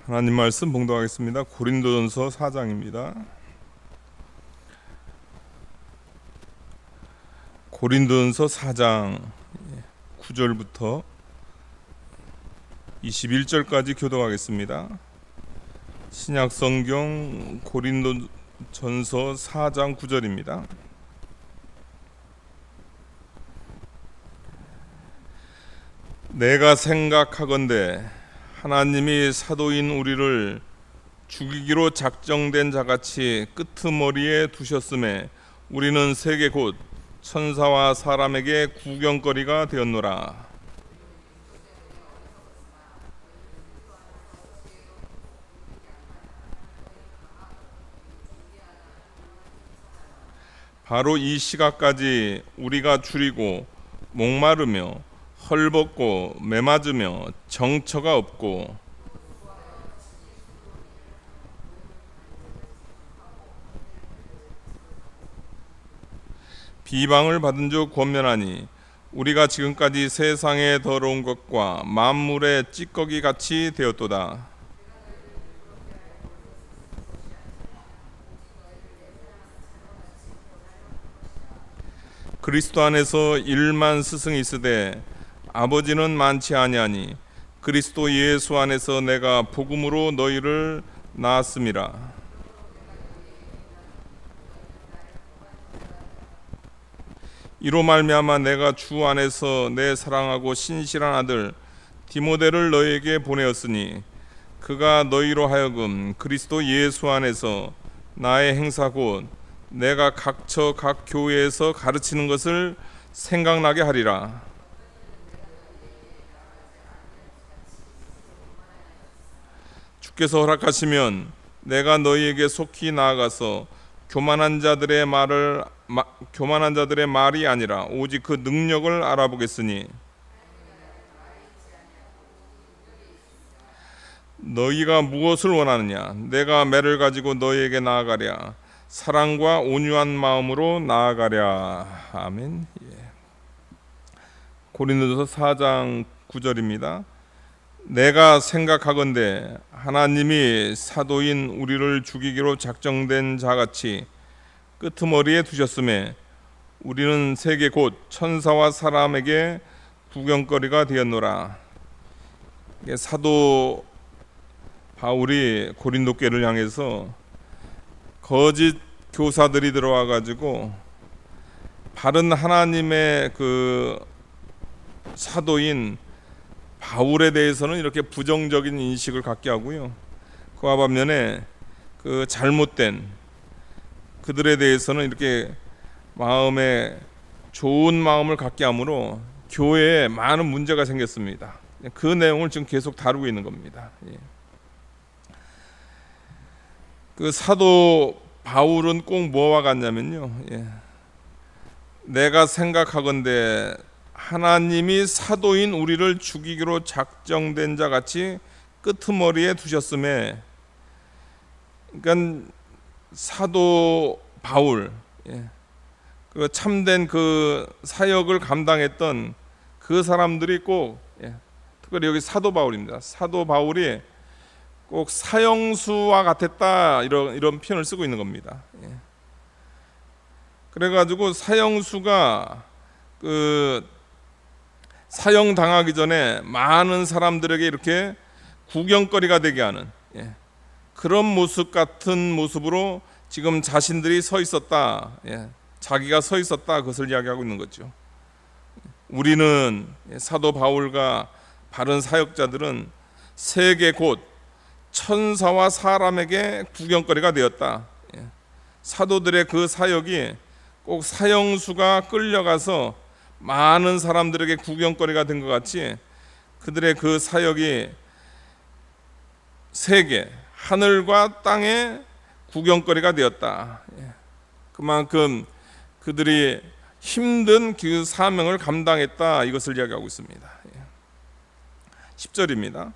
하나님 말씀 봉독하겠습니다. 고린도전서 4장입니다. 고린도전서 4장 9절부터 21절까지 교독하겠습니다. 신약성경 고린도전서 4장 9절입니다. 내가 생각하건대 하나님이 사도인 우리를 죽이기로 작정된 자같이 끄트머리에 두셨음에 우리는 세계 곧 천사와 사람에게 구경거리가 되었노라. 바로 이 시각까지 우리가 줄이고 목마르며 헐벗고 매맞으며 정처가 없고 비방을 받은 줄 권면하니 우리가 지금까지 세상의 더러운 것과 만물의 찌꺼기 같이 되었도다. 그리스도 안에서 1만 스승이 있으되 아버지는 많지 아니하니 그리스도 예수 안에서 내가 복음으로 너희를 낳았음이라. 이로 말미암아 내가 주 안에서 내 사랑하고 신실한 아들 디모데를 너희에게 보내었으니 그가 너희로 하여금 그리스도 예수 안에서 나의 행사 곧 내가 각처 각 교회에서 가르치는 것을 생각나게 하리라. 주께서 허락하시면 내가 너희에게 속히 나아가서 교만한 자들의 말이 아니라 오직 그 능력을 알아보겠으니 너희가 무엇을 원하느냐? 내가 매를 가지고 너희에게 나아가랴. 사랑과 온유한 마음으로 나아가랴. 아멘. 고린도전서 4장 9절입니다. 내가 생각하건대 하나님이 사도인 우리를 죽이기로 작정된 자같이 끄트머리에 두셨음에 우리는 세계 곧 천사와 사람에게 구경거리가 되었노라. 사도 바울이 고린도 교회를 향해서 거짓 교사들이 들어와 가지고 바른 하나님의 그 사도인 바울에 대해서는 이렇게 부정적인 인식을 갖게 하고요. 그와 반면에 그 잘못된 그들에 대해서는 이렇게 마음에 좋은 마음을 갖게 하므로 교회에 많은 문제가 생겼습니다. 그 내용을 지금 계속 다루고 있는 겁니다. 그 사도 바울은 꼭 뭐와 같냐면요. 내가 생각하건대 하나님이 사도인 우리를 죽이기로 작정된 자 같이 끄트머리에 두셨음에, 그러니까 사도 바울, 그 참된 그 사역을 감당했던 그 사람들이 꼭, 특별히 여기 사도 바울입니다. 사도 바울이 꼭 사형수와 같았다 이런 표현을 쓰고 있는 겁니다. 그래가지고 사형수가 그 사형 당하기 전에 많은 사람들에게 이렇게 구경거리가 되게 하는 그런 모습 같은 모습으로 지금 자신들이 서 있었다, 자기가 서 있었다, 그것을 이야기하고 있는 거죠. 우리는 사도 바울과 바른 사역자들은 세계 곧 천사와 사람에게 구경거리가 되었다. 사도들의 그 사역이 꼭 사형수가 끌려가서 많은 사람들에게 구경거리가 된 것 같이 그들의 그 사역이 세계, 하늘과 땅의 구경거리가 되었다. 그만큼 그들이 힘든 그 사명을 감당했다, 이것을 이야기하고 있습니다. 10절입니다.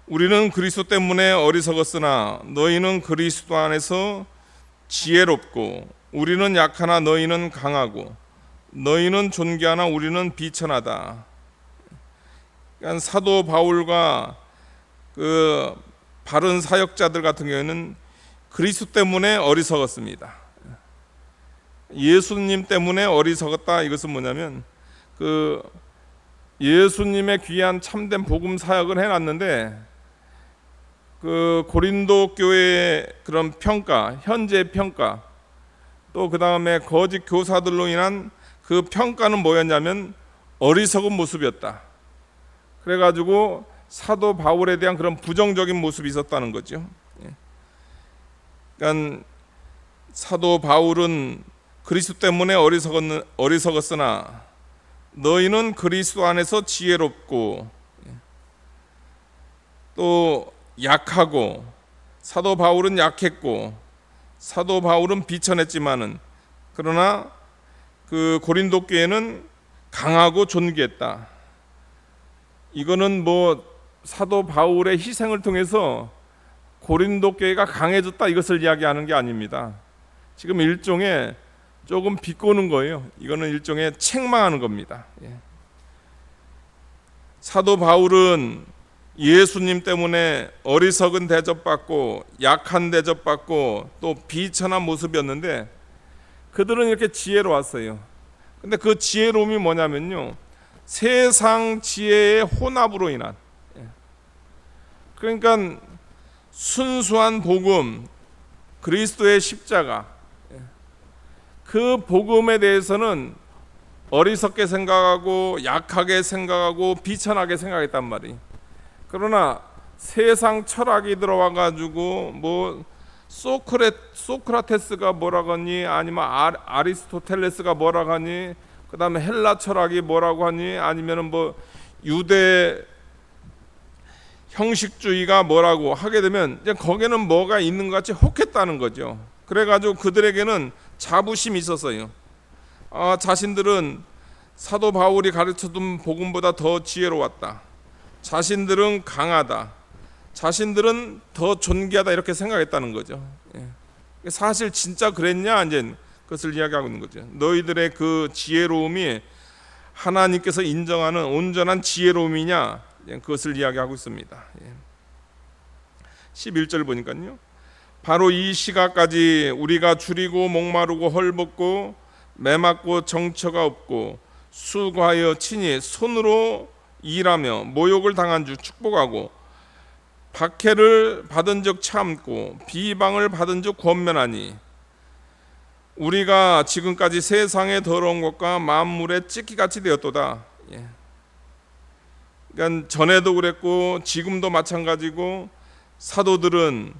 우리는 그리스도 때문에 어리석었으나 너희는 그리스도 안에서 지혜롭고 우리는 약하나 너희는 강하고 너희는 존귀하나 우리는 비천하다. 그러니까 사도 바울과 그 바른 사역자들 같은 경우에는 그리스도 때문에 어리석었습니다. 예수님 때문에 어리석었다. 이것은 뭐냐면 그 예수님의 귀한 참된 복음 사역을 해놨는데 그 고린도 교회의 그런 평가, 현재 평가, 또 그 다음에 거짓 교사들로 인한 그 평가는 뭐였냐면 어리석은 모습이었다. 그래가지고 사도 바울에 대한 그런 부정적인 모습이 있었다는 거죠. 그러니까 사도 바울은 그리스도 때문에 어리석었으나 너희는 그리스도 안에서 지혜롭고 또 약하고, 사도 바울은 약했고 사도 바울은 비천했지만은 그러나 그 고린도 교회는 강하고 존귀했다. 이거는 뭐 사도 바울의 희생을 통해서 고린도 교회가 강해졌다 이것을 이야기하는 게 아닙니다. 지금 일종의 조금 비꼬는 거예요. 이거는 일종의 책망하는 겁니다. 사도 바울은 예수님 때문에 어리석은 대접받고 약한 대접받고 또 비천한 모습이었는데 그들은 이렇게 지혜로웠어요. 근데 그 지혜로움이 뭐냐면요, 세상 지혜의 혼합으로 인한, 그러니까 순수한 복음, 그리스도의 십자가, 그 복음에 대해서는 어리석게 생각하고 약하게 생각하고 비천하게 생각했단 말이에요. 그러나 세상 철학이 들어와 가지고 뭐 소크라테스가 뭐라고 하니, 아니면 아리스토텔레스가 뭐라고 하니, 그 다음에 헬라 철학이 뭐라고 하니, 아니면은 뭐 유대 형식주의가 뭐라고 하게 되면 이제 거기에는 뭐가 있는 것 같이 혹했다는 거죠. 그래가지고 그들에게는 자부심이 있었어요. 자신들은 사도 바울이 가르쳐준 복음보다 더 지혜로웠다. 자신들은 강하다. 자신들은 더 존귀하다. 이렇게 생각했다는 거죠. 사실 진짜 그랬냐? 이제 그것을 이야기하고 있는 거죠. 너희들의 그 지혜로움이 하나님께서 인정하는 온전한 지혜로움이냐? 그것을 이야기하고 있습니다. 11절 보니까요, 바로 이 시각까지 우리가 줄이고 목마르고 헐벗고 매맞고 정처가 없고 수고하여 친히 손으로 일하며 모욕을 당한 줄 축복하고 박해를 받은 적 참고 비방을 받은 적 권면하니 우리가 지금까지 세상의 더러운 것과 만물의 찢기같이 되었도다. 그러니까 전에도 그랬고 지금도 마찬가지고 사도들은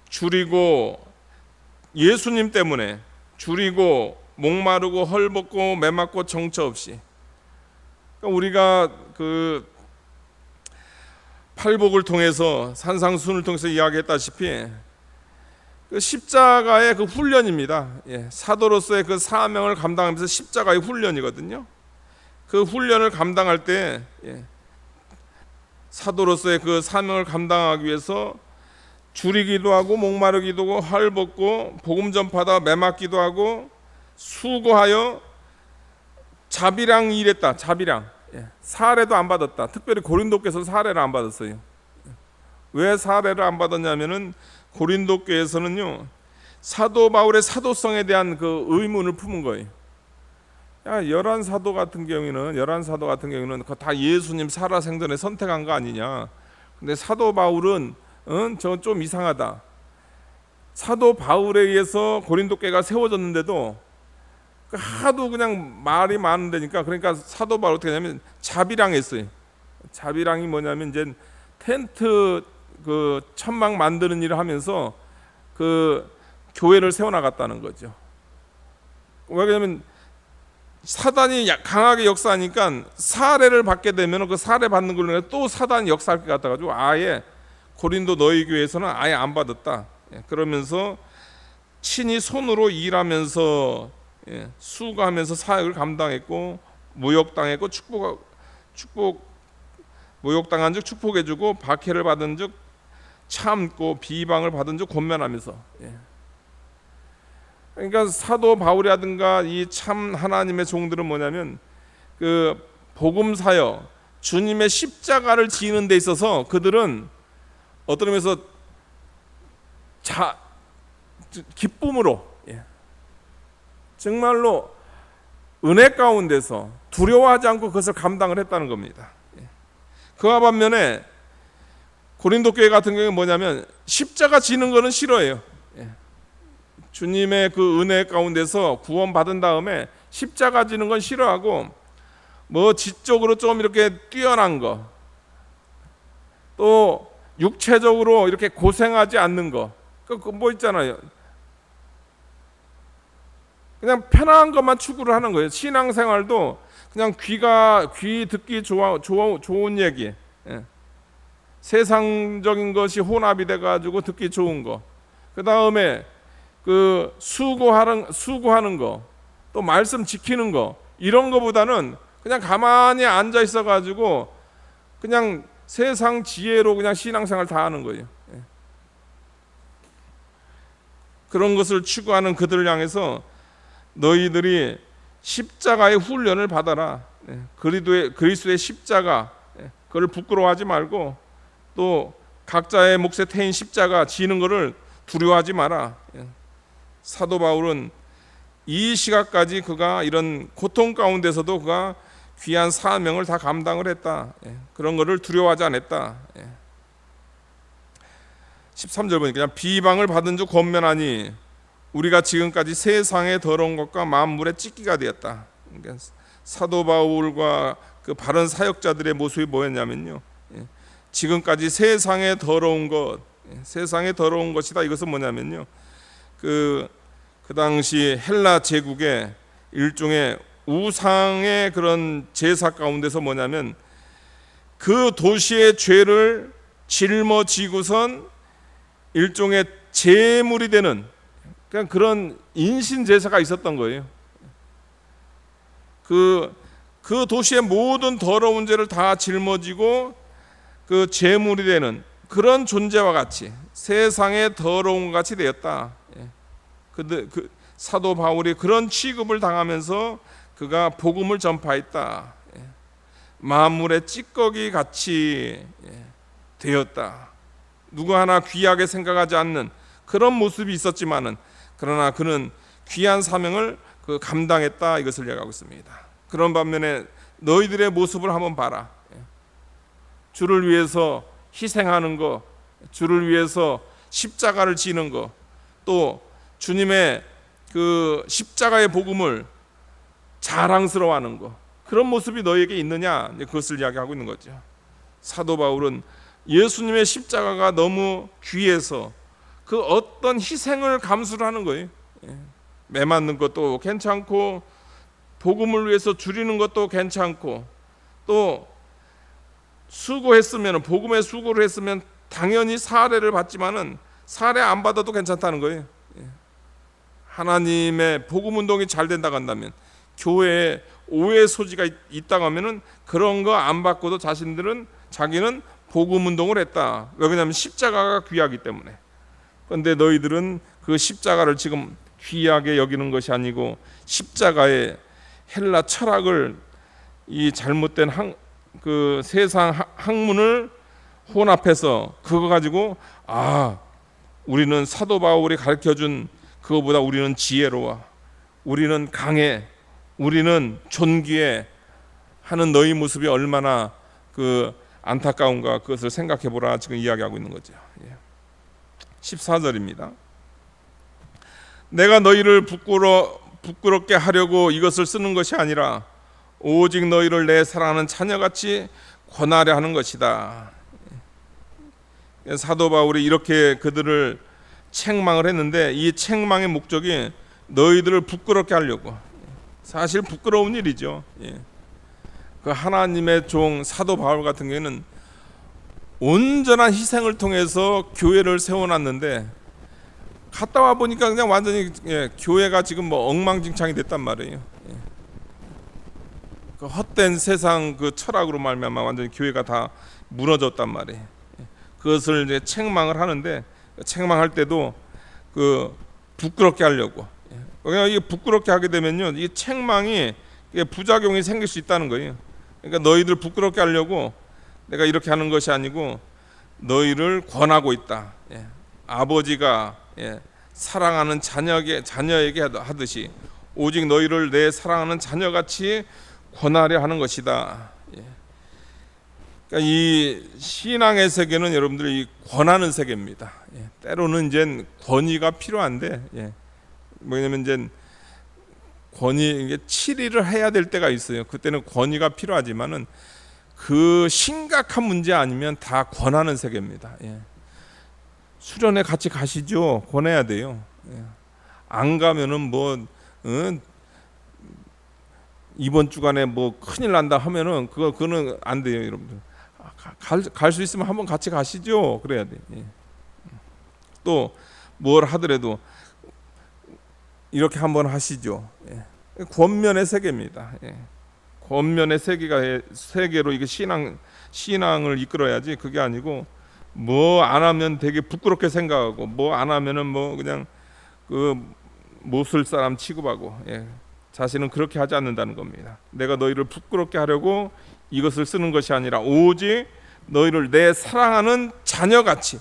줄이고 예수님 때문에 줄이고 목마르고 헐벗고 매맞고 정처 없이, 우리가 그 팔복을 통해서 산상순을 통해서 이야기했다시피 그 십자가의 그 훈련입니다. 사도로서의 그 사명을 감당하면서 십자가의 훈련이거든요. 그 훈련을 감당할 때 사도로서의 그 사명을 감당하기 위해서 줄이기도 하고 목마르기도 하고 헐벗고 복음 전파다 매맞기도 하고 수고하여 자비랑 일했다. 자비랑. 사례도 안 받았다. 특별히 고린도께서 사례를 안 받았어요. 왜 사례를 안 받았냐면은 고린도 교회에서는요, 사도 바울의 사도성에 대한 그 의문을 품은 거예요. 열한 사도 같은 경우에는 그거 다 예수님 살아생전에 선택한 거 아니냐. 근데 사도 바울은 저 좀 이상하다. 사도 바울에 의해서 고린도 교회가 세워졌는데도 하도 그냥 말이 많은데니까, 그러니까 사도 바울 어떻게 하냐면 자비랑 했어요. 자비랑이 뭐냐면 이제 텐트 그 천막 만드는 일을 하면서 그 교회를 세워나갔다는 거죠. 왜냐하면 사단이 강하게 역사하니까 사례를 받게 되면 그 사례 받는 걸로 또 사단이 역사할 것 같아가지고 아예 고린도 너희 교회에서는 아예 안 받았다. 그러면서 친히 손으로 일하면서 수고하면서 사역을 감당했고 모욕당했고 모욕당한 즉 축복해주고 박해를 받은 즉 참고 비방을 받은 즉 권면하면서. 그러니까 사도 바울이라든가 이 참 하나님의 종들은 뭐냐면 그 복음 사역, 주님의 십자가를 지는 데 있어서 그들은 어떤 의미에서 기쁨으로, 정말로 은혜 가운데서 두려워하지 않고 그것을 감당을 했다는 겁니다. 그와 반면에 고린도 교회 같은 경우는 뭐냐면 십자가 지는 거는 싫어해요. 주님의 그 은혜 가운데서 구원받은 다음에 십자가 지는 건 싫어하고, 뭐 지적으로 좀 이렇게 뛰어난 거, 또 육체적으로 이렇게 고생하지 않는 거, 뭐 있잖아요. 그냥 편안한 것만 추구를 하는 거예요. 신앙생활도 그냥 귀 듣기 좋은 얘기, 세상적인 것이 혼합이 돼가지고 듣기 좋은 거, 그 다음에 그 수고하는 거, 또 말씀 지키는 거, 이런 거보다는 그냥 가만히 앉아 있어가지고 그냥 세상 지혜로 그냥 신앙생활 다 하는 거예요. 그런 것을 추구하는 그들을 향해서 너희들이 십자가의 훈련을 받아라. 그리스도의 십자가, 그걸 부끄러워하지 말고 또 각자의 몫에 태인 십자가 지는 것을 두려워하지 마라. 사도 바울은 이 시각까지 그가 이런 고통 가운데서도 그가 귀한 사명을 다 감당을 했다. 그런 것을 두려워하지 않았다. 13절 보니까 비방을 받은 줄 권면하니 우리가 지금까지 세상의 더러운 것과 만물의 찢기가 되었다. 그러니까 사도 바울과 그 바른 사역자들의 모습이 뭐였냐면요, 지금까지 세상의 더러운 것, 세상의 더러운 것이다. 이것은 뭐냐면요, 그 당시 헬라 제국의 일종의 우상의 그런 제사 가운데서 뭐냐면 그 도시의 죄를 짊어지고선 일종의 제물이 되는 그런 인신 제사가 있었던 거예요. 그 도시의 모든 더러운 죄를 다 짊어지고 그 제물이 되는 그런 존재와 같이 세상의 더러운 것 같이 되었다. 그 사도 바울이 그런 취급을 당하면서 그가 복음을 전파했다. 만물의 찌꺼기 같이 되었다. 누구 하나 귀하게 생각하지 않는 그런 모습이 있었지만은, 그러나 그는 귀한 사명을 감당했다. 이것을 얘기하고 있습니다. 그런 반면에 너희들의 모습을 한번 봐라. 주를 위해서 희생하는 거, 주를 위해서 십자가를 지는 거, 또 주님의 그 십자가의 복음을 자랑스러워하는 거, 그런 모습이 너희에게 있느냐, 그것을 이야기하고 있는 거죠. 사도 바울은 예수님의 십자가가 너무 귀해서 그 어떤 희생을 감수를 하는 거예요. 매 맞는 것도 괜찮고, 복음을 위해서 줄이는 것도 괜찮고, 또 수고했으면, 복음에 수고를 했으면 당연히 사례를 받지만은 사례 안 받아도 괜찮다는 거예요. 하나님의 복음 운동이 잘 된다고 한다면, 교회에 오해 소지가 있다고 하면은 그런 거 안 받고도 자기는 복음 운동을 했다. 왜 그러냐면 십자가가 귀하기 때문에. 그런데 너희들은 그 십자가를 지금 귀하게 여기는 것이 아니고 십자가의 헬라 철학을, 이 잘못된 그 세상 학문을 혼합해서 그거 가지고 우리는 사도 바울이 가르쳐준 그거보다 우리는 지혜로워, 우리는 강해, 우리는 존귀해 하는 너희 모습이 얼마나 그 안타까운가, 그것을 생각해 보라. 지금 이야기하고 있는 거죠. 14절입니다. 내가 너희를 부끄럽게 하려고 이것을 쓰는 것이 아니라 오직 너희를 내 사랑하는 자녀같이 권하려 하는 것이다. 사도 바울이 이렇게 그들을 책망을 했는데, 이 책망의 목적이 너희들을 부끄럽게 하려고. 사실 부끄러운 일이죠. 그 하나님의 종 사도 바울 같은 경우에는 온전한 희생을 통해서 교회를 세워놨는데, 갔다 와 보니까 그냥 완전히 교회가 지금 뭐 엉망진창이 됐단 말이에요. 그 헛된 세상 그 철학으로 말미암아 완전히 교회가 다 무너졌단 말이에요. 그것을 이제 책망을 하는데, 책망할 때도 그 부끄럽게 하려고. 그냥 이게 부끄럽게 하게 되면요, 이 책망이 부작용이 생길 수 있다는 거예요. 그러니까 너희들 부끄럽게 하려고 내가 이렇게 하는 것이 아니고 너희를 권하고 있다. 아버지가 사랑하는 자녀에게 하듯이 오직 너희를 내 사랑하는 자녀같이 권하려 하는 것이다. 그러니까 이 신앙의 세계는 여러분들 이 권하는 세계입니다. 때로는 이제 권위가 필요한데 뭐냐면 이제 이게 치리를 해야 될 때가 있어요. 그때는 권위가 필요하지만은 그 심각한 문제 아니면 다 권하는 세계입니다. 수련회 같이 가시죠. 권해야 돼요. 안 가면은 이번 주간에 큰일 난다 하면은 그거는 안 돼요, 여러분들. 갈 수 있으면 한번 같이 가시죠. 그래야 돼. 또 뭘 하더라도 이렇게 한번 하시죠. 권면의 세계입니다. 권면의 세계로 이게 신앙을 이끌어야지. 그게 아니고 뭐 안 하면 되게 부끄럽게 생각하고 뭐 안 하면은 그냥 그 못쓸 사람 취급하고 자신은 그렇게 하지 않는다는 겁니다. 내가 너희를 부끄럽게 하려고 이것을 쓰는 것이 아니라 오직 너희를 내 사랑하는 자녀같이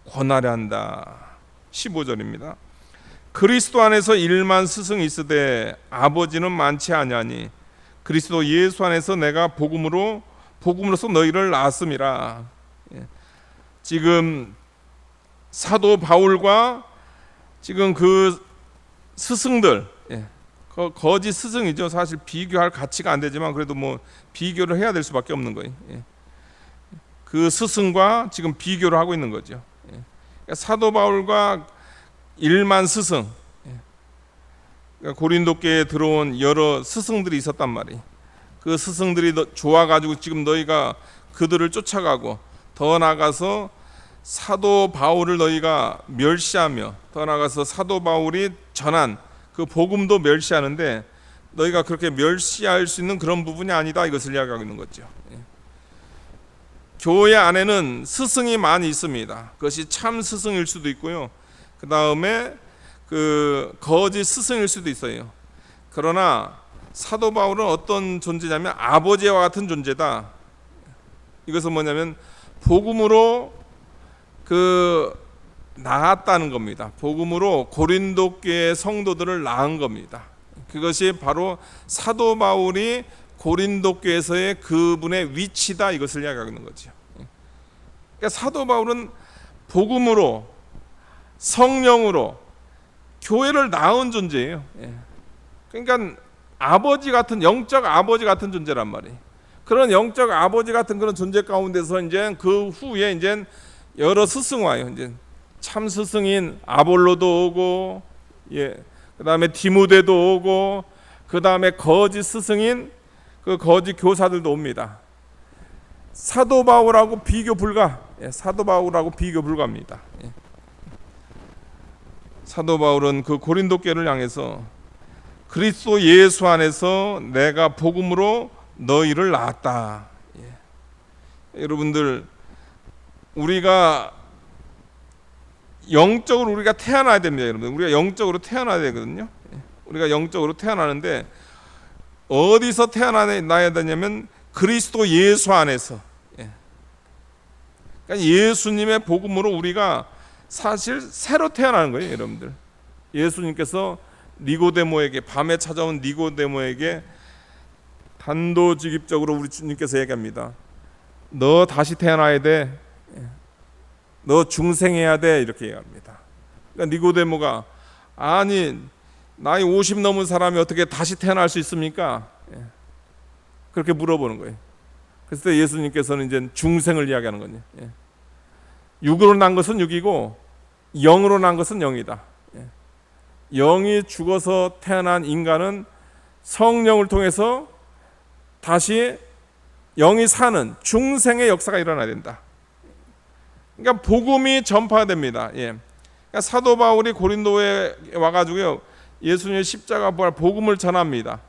권하려 한다. 15절입니다. 그리스도 안에서 1만 스승이 있으되 아버지는 많지 아니하니 그리스도 예수 안에서 내가 복음으로서 너희를 낳았음이라. 지금 사도 바울과 지금 그 스승들, 거짓 스승이죠. 사실 비교할 가치가 안 되지만 그래도 비교를 해야 될 수밖에 없는 거예요. 그 스승과 지금 비교를 하고 있는 거죠. 그러니까 사도 바울과 1만 스승, 그러니까 고린도교에 들어온 여러 스승들이 있었단 말이에요. 그 스승들이 좋아가지고 지금 너희가 그들을 쫓아가고 더 나아가서 사도 바울을 너희가 멸시하며 더 나아가서 사도 바울이 전한 그 복음도 멸시하는데 너희가 그렇게 멸시할 수 있는 그런 부분이 아니다. 이것을 이야기하고 있는 거죠. 교회 안에는 스승이 많이 있습니다. 그것이 참 스승일 수도 있고요. 그 다음에 그 거짓 스승일 수도 있어요. 그러나 사도 바울은 어떤 존재냐면 아버지와 같은 존재다. 이것은 뭐냐면 복음으로 낳았다는 겁니다. 복음으로 고린도 교회 성도들을 낳은 겁니다. 그것이 바로 사도 바울이 고린도 교회에서의 그분의 위치다. 이것을 이야기하고 있는 거죠. 그러니까 사도 바울은 복음으로 성령으로 교회를 낳은 존재예요. 그러니까 아버지 같은 영적 아버지 같은 존재란 말이에요. 그런 영적 아버지 같은 그런 존재 가운데서 이제 그 후에 이제 여러 스승 와요. 이제 참 스승인 아볼로도 오고, 그다음에 디모데도 오고, 그다음에 거짓 스승인 그 거짓 교사들도 옵니다. 사도 바울하고 비교 불가합니다. 사도 바울은 그 고린도 교회를 향해서 그리스도 예수 안에서 내가 복음으로 너희를 낳았다. 여러분들 우리가 영적으로 우리가 태어나야 됩니다. 여러분 우리가 영적으로 태어나야 되거든요. 우리가 영적으로 태어나는데 어디서 태어나야 되냐면 그리스도 예수 안에서. 그러니까 예수님의 복음으로 우리가 사실 새로 태어나는 거예요, 여러분들. 예수님께서 니고데모에게 밤에 찾아온 니고데모에게 단도직입적으로 우리 주님께서 얘기합니다. 너 다시 태어나야 돼. 너 중생해야 돼. 이렇게 얘기합니다. 그러니까 니고데모가 아니 나이 50 넘은 사람이 어떻게 다시 태어날 수 있습니까? 그렇게 물어보는 거예요. 그래서 예수님께서는 이제 중생을 이야기하는 거예요. 육으로 난 것은 육이고 영으로 난 것은 영이다. 영이 죽어서 태어난 인간은 성령을 통해서 다시 영이 사는 중생의 역사가 일어나야 된다. 그러니까 복음이 전파됩니다. 그러니까 사도 바울이 고린도에 와가지고요 예수님의 십자가 부활 복음을 전합니다.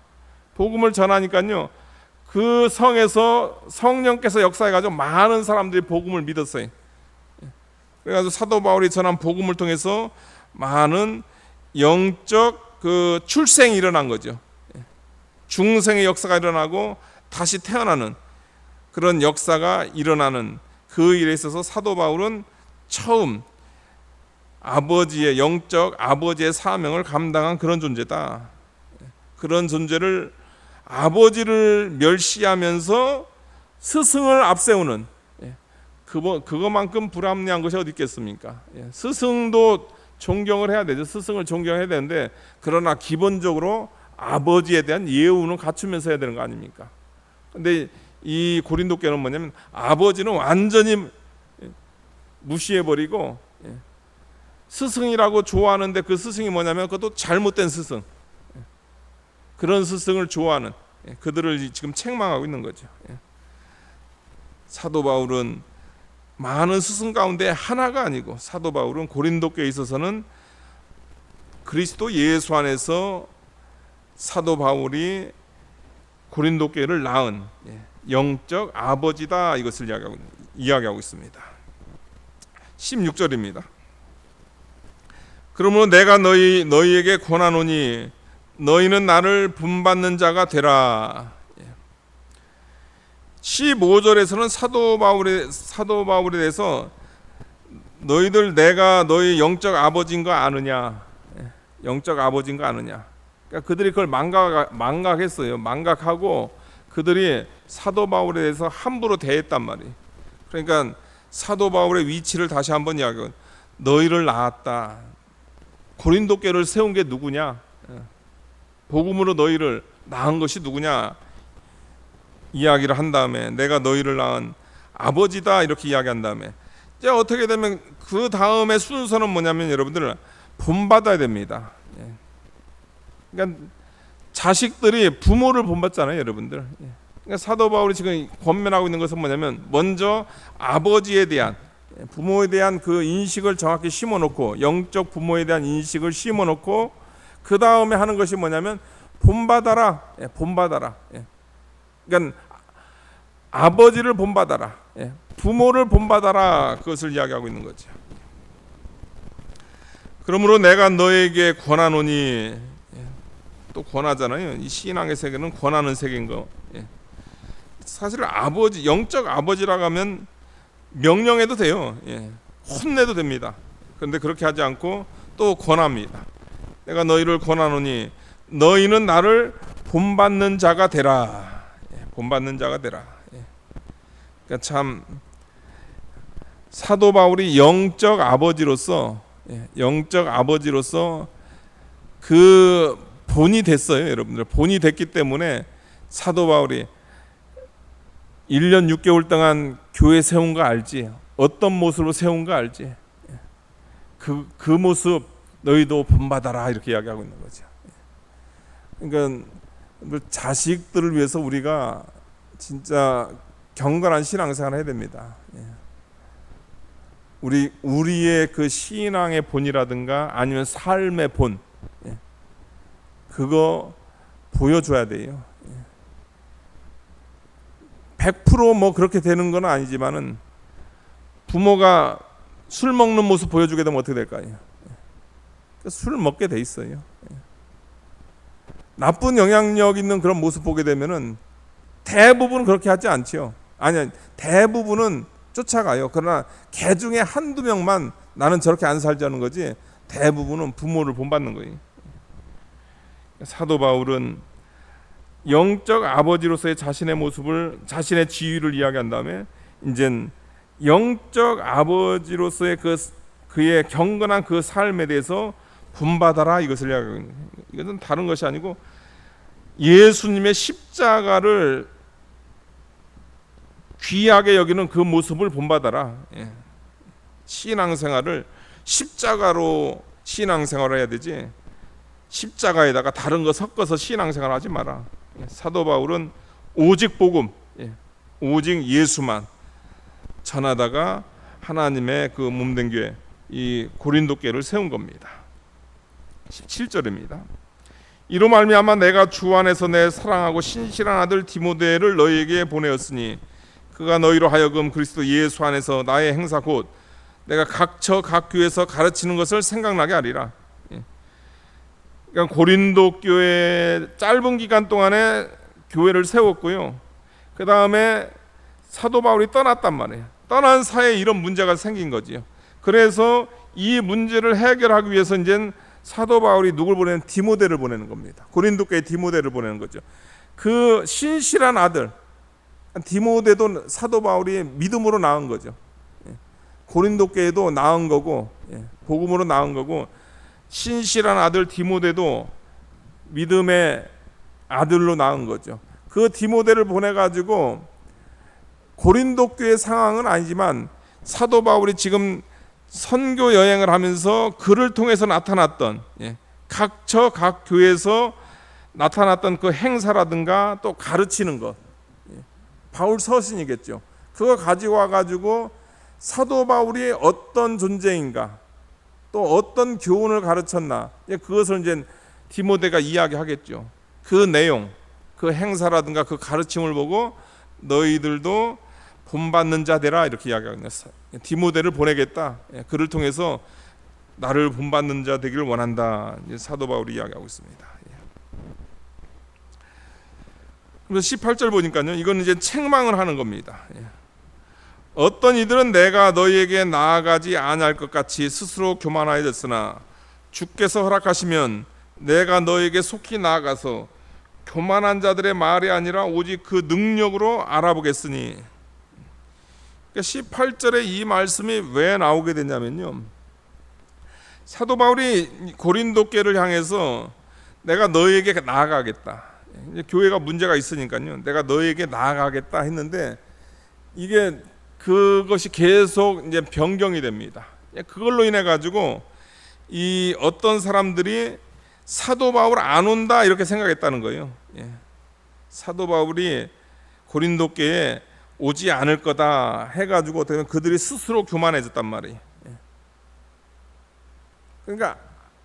복음을 전하니까요 그 성에서 성령께서 역사해가지고 많은 사람들이 복음을 믿었어요. 그래가지고 사도 바울이 전한 복음을 통해서 많은 영적 그 출생이 일어난 거죠. 중생의 역사가 일어나고 다시 태어나는 그런 역사가 일어나는 그 일에 있어서 사도 바울은 처음 아버지의 영적 아버지의 사명을 감당한 그런 존재다. 그런 존재를 아버지를 멸시하면서 스승을 앞세우는 그거만큼 불합리한 것이 어디 있겠습니까? 스승도 존경을 해야 되죠. 스승을 존경해야 되는데 그러나 기본적으로 아버지에 대한 예우는 갖추면서 해야 되는 거 아닙니까? 근데 이 고린도 교회는 뭐냐면 아버지는 완전히 무시해버리고 스승이라고 좋아하는데 그 스승이 뭐냐면 그것도 잘못된 스승, 그런 스승을 좋아하는 그들을 지금 책망하고 있는 거죠. 사도 바울은 많은 스승 가운데 하나가 아니고 사도 바울은 고린도 교회에 있어서는 그리스도 예수 안에서 사도 바울이 고린도 교회를 낳은 영적 아버지다, 이것을 이야기하고 있습니다. 16절입니다. 그러므로 내가 너희에게 권하노니 너희는 나를 분받는 자가 되라. 15절에서는 사도 바울에 대해서 너희들 내가 너희 영적 아버지인 거 아느냐, 영적 아버지인 거 아느냐. 그러니까 그들이 그걸 망각했어요. 망각하고 그들이 사도 바울에 대해서 함부로 대했단 말이에요. 그러니까 사도 바울의 위치를 다시 한번 이야기해요. 너희를 낳았다. 고린도 교회를 세운 게 누구냐? 복음으로 너희를 낳은 것이 누구냐? 이야기를 한 다음에 내가 너희를 낳은 아버지다, 이렇게 이야기한 다음에 이제 어떻게 되면 그 다음에 순서는 뭐냐면 여러분들 본받아야 됩니다. 그러니까 자식들이 부모를 본받잖아요, 여러분들. 그러니까 사도 바울이 지금 권면하고 있는 것은 뭐냐면 먼저 아버지에 대한, 부모에 대한 그 인식을 정확히 심어놓고, 영적 부모에 대한 인식을 심어놓고 그 다음에 하는 것이 뭐냐면 본받아라, 본받아라. 그러니까 아버지를 본받아라, 부모를 본받아라, 그것을 이야기하고 있는 거죠. 그러므로 내가 너에게 권하노니, 또 권하잖아요. 이 신앙의 세계는 권하는 세계인 거. 사실 아버지, 영적 아버지라고 하면 명령해도 돼요. 혼내도 됩니다. 그런데 그렇게 하지 않고 또 권합니다. 내가 너희를 권하노니 너희는 나를 본받는 자가 되라. 본받는 자가 되라. 그러니까 참 사도 바울이 영적 아버지로서 그 본이 됐어요, 여러분들. 본이 됐기 때문에 사도 바울이 1년 6개월 동안 교회 세운 거 알지? 어떤 모습으로 세운 거 알지? 그 모습 너희도 본받아라, 이렇게 이야기하고 있는 거죠. 그러니까 자식들을 위해서 우리가 진짜 경건한 신앙생활을 해야 됩니다. 우리의 그 신앙의 본이라든가 아니면 삶의 본, 그거 보여줘야 돼요. 100% 그렇게 되는 건 아니지만은 부모가 술 먹는 모습 보여주게 되면 어떻게 될까요? 술 먹게 돼 있어요. 나쁜 영향력 있는 그런 모습 보게 되면은 대부분은 그렇게 하지 않죠. 아니, 대부분은 쫓아가요. 그러나 개 중에 한두 명만 나는 저렇게 안 살자는 거지, 대부분은 부모를 본받는 거예요. 사도 바울은 영적 아버지로서의 자신의 모습을, 자신의 지위를 이야기한 다음에 이젠 영적 아버지로서의 그의 경건한 그 삶에 대해서 본받아라, 이것을 이야기하고 있는 거예요. 이것은 다른 것이 아니고 예수님의 십자가를 귀하게 여기는 그 모습을 본받아라. 신앙생활을 십자가로 신앙생활을 해야 되지, 십자가에다가 다른 거 섞어서 신앙생활 하지 마라. 사도 바울은 오직 복음, 오직 예수만 전하다가 하나님의 그 몸된 교회, 이 고린도 교회를 세운 겁니다. 17절입니다. 이로 말미암아 내가 주 안에서 내 사랑하고 신실한 아들 디모데를 너희에게 보내었으니 그가 너희로 하여금 그리스도 예수 안에서 나의 행사 곧 내가 각처 각 교회에서 가르치는 것을 생각나게 하리라. 그러니까 고린도 교회 짧은 기간 동안에 교회를 세웠고요. 그 다음에 사도 바울이 떠났단 말이에요. 떠난 사이에 이런 문제가 생긴 거지요. 그래서 이 문제를 해결하기 위해서 이제 사도 바울이 누굴 보내는? 디모데를 보내는 겁니다. 고린도 교회 디모데를 보내는 거죠. 그 신실한 아들 디모데도 사도 바울이 믿음으로 낳은 거죠. 고린도 교회도 낳은 거고, 복음으로 낳은 거고, 신실한 아들 디모데도 믿음의 아들로 낳은 거죠. 그 디모데를 보내가지고 고린도 교회 상황은 아니지만 사도 바울이 지금 선교 여행을 하면서 그를 통해서 나타났던 각 교회에서 나타났던 그 행사라든가 또 가르치는 것, 바울 서신이겠죠. 그거 가지고 와가지고 사도 바울이 어떤 존재인가, 또 어떤 교훈을 가르쳤나, 그것을 이제 디모데가 이야기하겠죠. 그 내용, 그 행사라든가 그 가르침을 보고 너희들도 본받는 자 되라, 이렇게 이야기하는 거예요. 디모데를 보내겠다. 그를 통해서 나를 본받는 자 되기를 원한다. 사도 바울이 이야기하고 있습니다. 그래서 18절 보니까요, 이건 이제 책망을 하는 겁니다. 어떤 이들은 내가 너희에게 나아가지 아니할 것 같이 스스로 교만하여 됐으나 주께서 허락하시면 내가 너희에게 속히 나아가서 교만한 자들의 말이 아니라 오직 그 능력으로 알아보겠으니. 18절에 이 말씀이 왜 나오게 됐냐면요, 사도 바울이 고린도 교회를 향해서 내가 너희에게 나아가겠다, 이제 교회가 문제가 있으니까요, 내가 너희에게 나아가겠다 했는데 이게 그것이 계속 이제 변경이 됩니다. 그걸로 인해 가지고 이 어떤 사람들이 사도 바울 안 온다 이렇게 생각했다는 거예요. 사도 바울이 고린도 교회에 오지 않을 거다 해가지고 어떻게 보면 그들이 스스로 교만해졌단 말이에요. 그러니까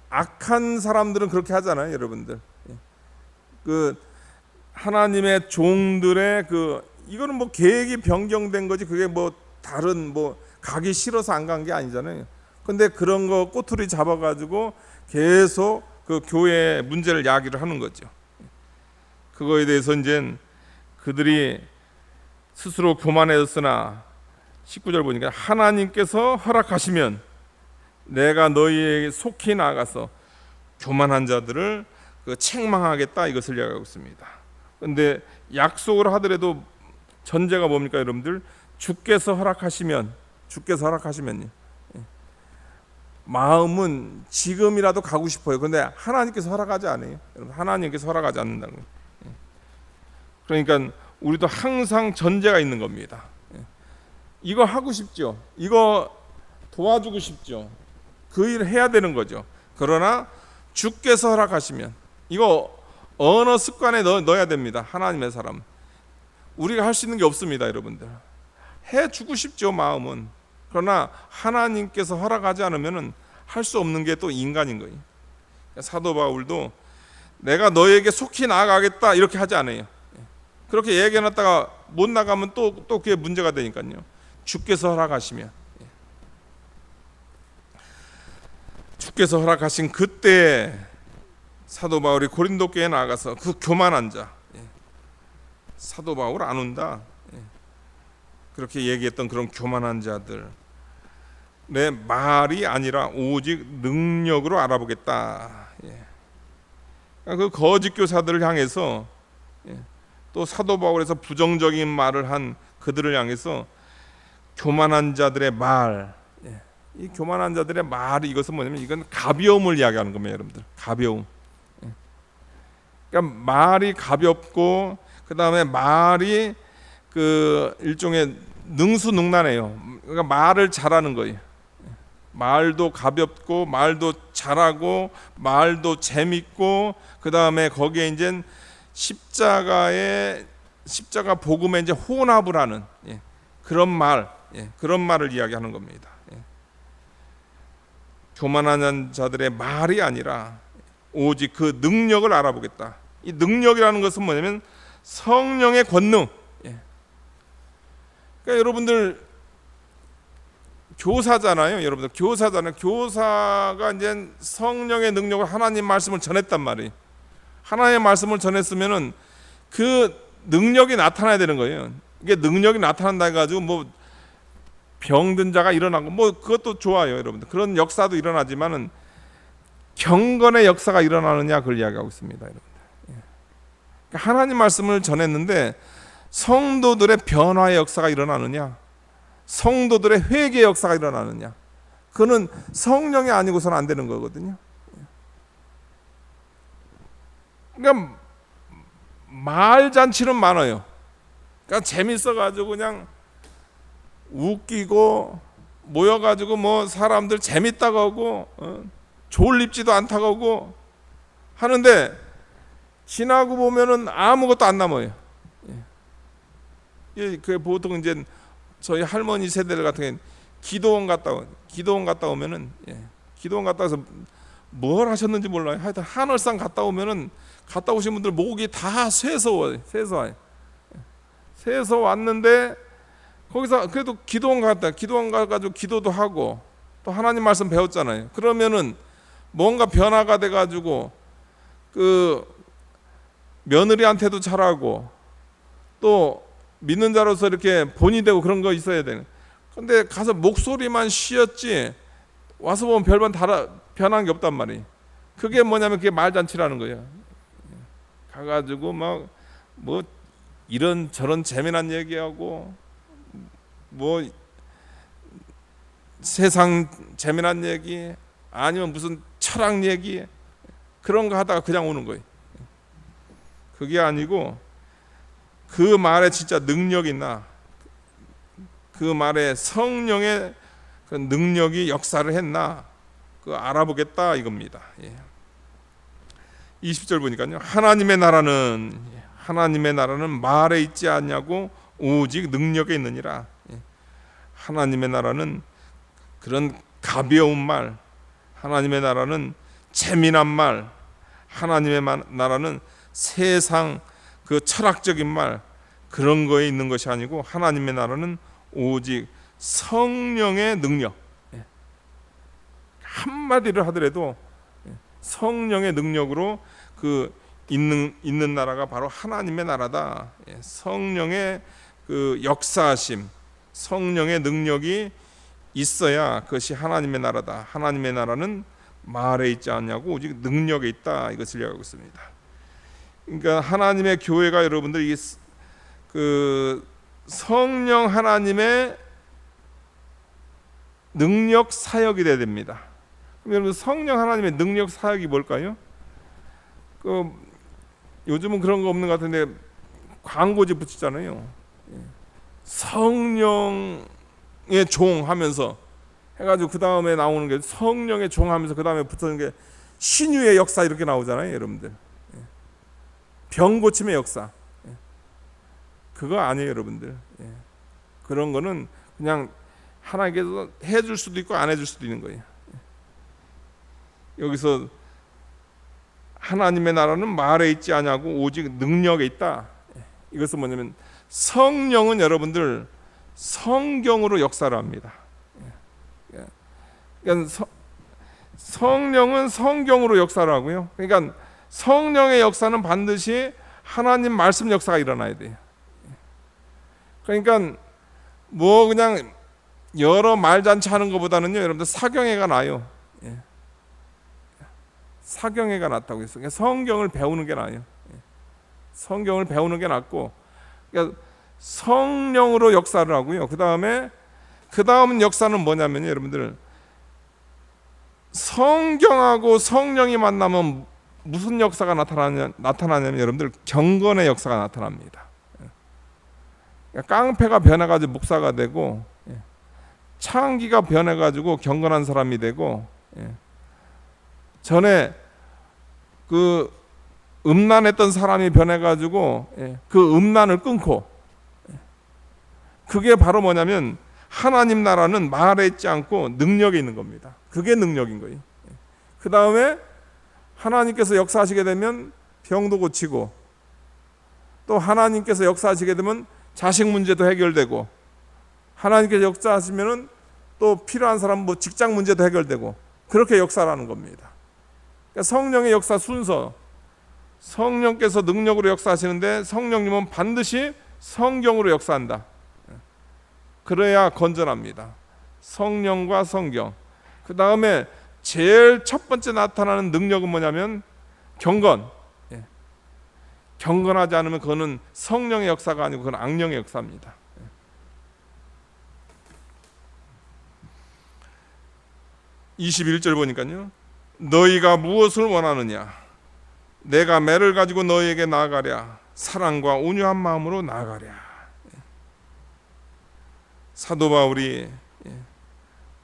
악한 사람들은 그렇게 하잖아요, 여러분들. 그 하나님의 종들의 이거는 뭐 계획이 변경된 거지, 그게 뭐 다른 뭐 가기 싫어서 안 간 게 아니잖아요. 근데 그런 거 꼬투리 잡아가지고 계속 그 교회의 문제를 야기를 하는 거죠. 그거에 대해서 이제 그들이 스스로 교만해졌으나 19절 보니까 하나님께서 허락하시면 내가 너희에게 속히 나가서 교만한 자들을 책망하겠다, 이것을 이야기하고 있습니다. 그런데 약속을 하더라도 전제가 뭡니까, 여러분들? 주께서 허락하시면요, 마음은 지금이라도 가고 싶어요. 그런데 하나님께서 허락하지 않아요. 여러분, 하나님께서 허락하지 않는다는 거예요. 그러니까 우리도 항상 전제가 있는 겁니다. 이거 하고 싶죠, 이거 도와주고 싶죠, 그 일을 해야 되는 거죠. 그러나 주께서 허락하시면 이거 언어 습관에 넣어야 됩니다. 하나님의 사람, 우리가 할 수 있는 게 없습니다, 여러분들. 해주고 싶죠, 마음은. 그러나 하나님께서 허락하지 않으면 할 수 없는 게 또 인간인 거예요. 사도 바울도 내가 너에게 속히 나아가겠다 이렇게 하지 않아요. 그렇게 얘기해놨다가 못 나가면 또 그게 문제가 되니까요. 주께서 허락하시면, 주께서 허락하신 그때 사도 바울이 고린도 교회에 나가서 그 교만한 자, 사도 바울 안 온다, 그렇게 얘기했던 그런 교만한 자들, 내 말이 아니라 오직 능력으로 알아보겠다. 그 거짓 교사들을 향해서, 또 사도 바울에서 부정적인 말을 한 그들을 향해서 교만한 자들의 말, 이 교만한 자들의 말이, 이것은 뭐냐면 이건 가벼움을 이야기하는 겁니다, 여러분들. 가벼움. 그러니까 말이 가볍고 그 다음에 말이 그 일종의 능수능란해요. 그러니까 말을 잘하는 거예요. 말도 가볍고 말도 잘하고 말도 재밌고 그 다음에 거기에 이제 십자가 복음에 이제 혼합을 하는 그런 말을 이야기하는 겁니다. 교만한 자들의 말이 아니라 오직 그 능력을 알아보겠다. 이 능력이라는 것은 뭐냐면 성령의 권능. 그러니까 여러분들 교사잖아요. 여러분들 교사잖아요. 교사가 이제 성령의 능력을 하나님 말씀을 전했단 말이에요. 하나님의 말씀을 전했으면은 그 능력이 나타나야 되는 거예요. 이게 능력이 나타난다 해가지고 뭐 병든 자가 일어나고 뭐 그것도 좋아요, 여러분들. 그런 역사도 일어나지만은 경건의 역사가 일어나느냐 그걸 이야기하고 있습니다, 여러분들. 그러니까 하나님 말씀을 전했는데 성도들의 변화의 역사가 일어나느냐, 성도들의 회개의 역사가 일어나느냐, 그거는 성령이 아니고서는 안 되는 거거든요. 그러니까 말잔치는 많아요. 그러니까 재밌어가지고 그냥 웃기고 모여가지고 뭐 사람들 재밌다고 하고 졸립지도 않다고 하고 하는데 지나고 보면은 아무것도 안 남아요. 그 보통 이제 저희 할머니 세대들 같은 경우는 기도원 갔다 오면은 기도원 갔다 와서 뭘 하셨는지 몰라요. 하여튼 한월산 갔다 오면은 갔다 오신 분들 목이 다 쇠서 왔는데 거기서 그래도 기도원 가가지고 기도도 하고 또 하나님 말씀 배웠잖아요. 그러면은 뭔가 변화가 돼가지고 그 며느리한테도 잘하고 또 믿는 자로서 이렇게 본이 되고 그런 거 있어야 되는. 근데 가서 목소리만 쉬었지 와서 보면 별반 변한 게 없단 말이에요. 그게 뭐냐면 그게 말잔치라는 거예요. 가가지고 막 뭐 이런 저런 재미난 얘기하고 뭐 세상 재미난 얘기 아니면 무슨 철학 얘기 그런 거 하다가 그냥 오는 거예요. 그게 아니고 그 말에 진짜 능력이 있나, 그 말에 성령의 그 능력이 역사를 했나 그거 알아보겠다 이겁니다. 20절 보니까요. 하나님의 나라는 말에 있지 않냐고 오직 능력에 있느니라. 하나님의 나라는 그런 가벼운 말, 하나님의 나라는 재미난 말, 하나님의 나라는 세상 그 철학적인 말 그런 거에 있는 것이 아니고 하나님의 나라는 오직 성령의 능력. 한마디를 하더라도 성령의 능력으로 그 있는 나라가 바로 하나님의 나라다. 성령의 그 역사하심, 성령의 능력이 있어야 그것이 하나님의 나라다. 하나님의 나라는 말에 있지 않냐고 오직 능력에 있다. 이것을 이야기하고 있습니다. 그러니까 하나님의 교회가 여러분들 이 그 성령 하나님의 능력 사역이 돼야 됩니다. 그럼 여러분 성령 하나님의 능력 사역이 뭘까요? 그 요즘은 그런 거 없는 것 같은데 광고지 붙이잖아요. 성령의 종 하면서 해가지고 그 다음에 나오는 게 성령의 종 하면서 그 다음에 붙는 게 신유의 역사 이렇게 나오잖아요, 여러분들. 병 고침의 역사. 그거 아니에요, 여러분들. 그런 거는 그냥 하나님께서 해줄 수도 있고 안 해줄 수도 있는 거예요. 여기서 하나님의 나라는 말에 있지 않냐고 오직 능력에 있다. 이것은 뭐냐면 성령은 여러분들 성경으로 역사를 합니다. 그러니까 성령은 성경으로 역사를 하고요. 그러니까 성령의 역사는 반드시 하나님 말씀 역사가 일어나야 돼요. 그러니까 뭐 그냥 여러 말잔치 하는 것보다는요, 여러분들 사경회가 나요. 사경회가 낫다고 했어요. 그러니까 성경을 배우는 게 나아요. 성경을 배우는 게 낫고, 그러니까 성령으로 역사를 하고요. 그 다음 역사는 뭐냐면요, 여러분들 성경하고 성령이 만나면 무슨 역사가 나타나냐면 여러분들 경건의 역사가 나타납니다. 그러니까 깡패가 변해가지고 목사가 되고, 창기가 변해가지고 경건한 사람이 되고, 전에 그 음란했던 사람이 변해가지고 그 음란을 끊고, 그게 바로 뭐냐면 하나님 나라는 말에 있지 않고 능력에 있는 겁니다. 그게 능력인 거예요. 그 다음에 하나님께서 역사하시게 되면 병도 고치고, 또 하나님께서 역사하시게 되면 자식 문제도 해결되고, 하나님께서 역사하시면은 또 필요한 사람 뭐 직장 문제도 해결되고, 그렇게 역사라는 겁니다. 그러니까 성령의 역사 순서, 성령께서 능력으로 역사하시는데 성령님은 반드시 성경으로 역사한다. 그래야 건전합니다. 성령과 성경. 그 다음에 제일 첫 번째 나타나는 능력은 뭐냐면 경건. 경건하지 않으면 그거는 성령의 역사가 아니고 그건 악령의 역사입니다. 21절 보니까요, 너희가 무엇을 원하느냐? 내가 매를 가지고 너희에게 나아가랴. 사랑과 온유한 마음으로 나아가랴. 사도 바울이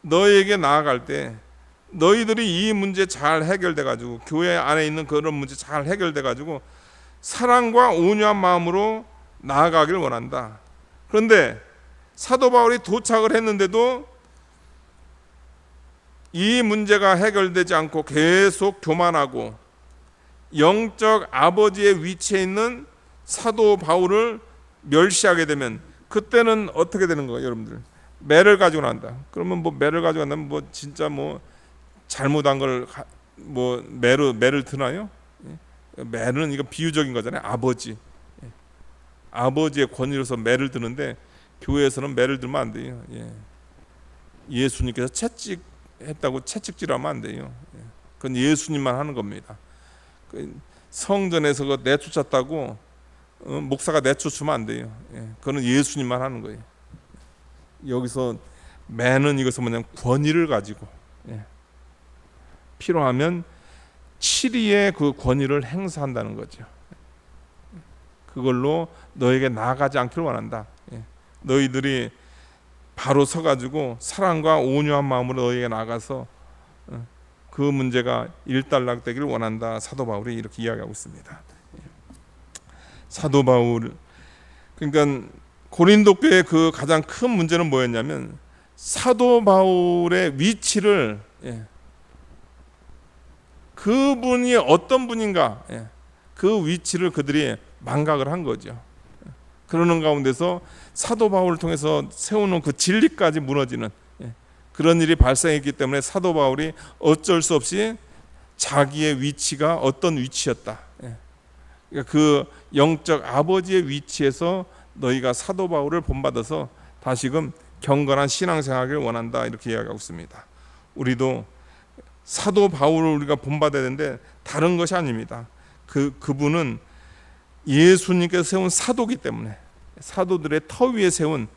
너희에게 나아갈 때 너희들이 이 문제 잘 해결돼 가지고, 교회 안에 있는 그런 문제 잘 해결돼 가지고 사랑과 온유한 마음으로 나아가길 원한다. 그런데 사도 바울이 도착을 했는데도 이 문제가 해결되지 않고 계속 교만하고 영적 아버지의 위치에 있는 사도 바울을 멸시하게 되면 그때는 어떻게 되는 거예요, 여러분들? 매를 가지고 난다. 그러면 뭐 매를 가지고 난다면 뭐 진짜 뭐 잘못한 걸 뭐 매를 드나요? 매는 이거 비유적인 거잖아요. 아버지, 아버지의 권위로서 매를 드는데 교회에서는 매를 들면 안 돼요. 예수님께서 채찍했다고 채찍질하면 안 돼요. 그건 예수님만 하는 겁니다. 성전에서 그거 내쫓았다고 목사가 내쫓으면 안 돼요. 그거는 예수님만 하는 거예요. 여기서 매는 이것은 뭐냐면 권위를 가지고 필요하면 치리의 그 권위를 행사한다는 거죠. 그걸로 너에게 나아가지 않기를 원한다. 너희들이 바로 서가지고 사랑과 온유한 마음으로 너희에게 나가서 그 문제가 일단락되기를 원한다. 사도 바울이 이렇게 이야기하고 있습니다. 사도 바울, 그러니까 고린도 교회의 그 가장 큰 문제는 뭐였냐면 사도 바울의 위치를, 그분이 어떤 분인가, 그 위치를 그들이 망각을 한 거죠. 그러는 가운데서 사도 바울을 통해서 세우는 그 진리까지 무너지는 그런 일이 발생했기 때문에 사도 바울이 어쩔 수 없이 자기의 위치가 어떤 위치였다, 그 영적 아버지의 위치에서 너희가 사도 바울을 본받아서 다시금 경건한 신앙생활을 원한다, 이렇게 이야기하고 있습니다. 우리도 사도 바울을 우리가 본받아야 되는데 다른 것이 아닙니다. 그분은 예수님께서 세운 사도기 때문에 사도들의 터 위에 세운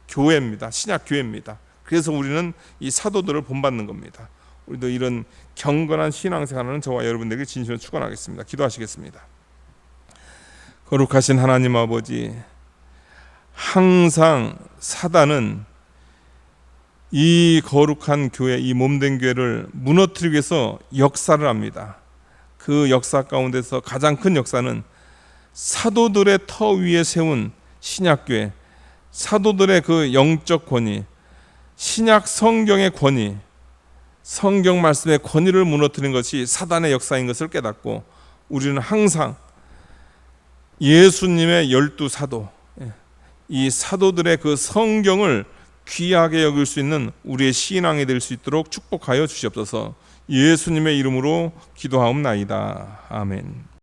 교회입니다. 신약 교회입니다. 그래서 우리는 이 사도들을 본받는 겁니다. 우리도 이런 경건한 신앙생활을 저와 여러분들에게 진심으로 축원하겠습니다. 기도하시겠습니다. 거룩하신 하나님 아버지, 항상 사단은 이 거룩한 교회, 이 몸된 교회를 무너뜨리기 위해서 역사를 합니다. 그 역사 가운데서 가장 큰 역사는 사도들의 터 위에 세운 신약교회, 사도들의 그 영적 권위, 신약 성경의 권위, 성경 말씀의 권위를 무너뜨리는 것이 사단의 역사인 것을 깨닫고 우리는 항상 예수님의 12사도, 이 사도들의 그 성경을 귀하게 여길 수 있는 우리의 신앙이 될 수 있도록 축복하여 주시옵소서. 예수님의 이름으로 기도하옵나이다. 아멘.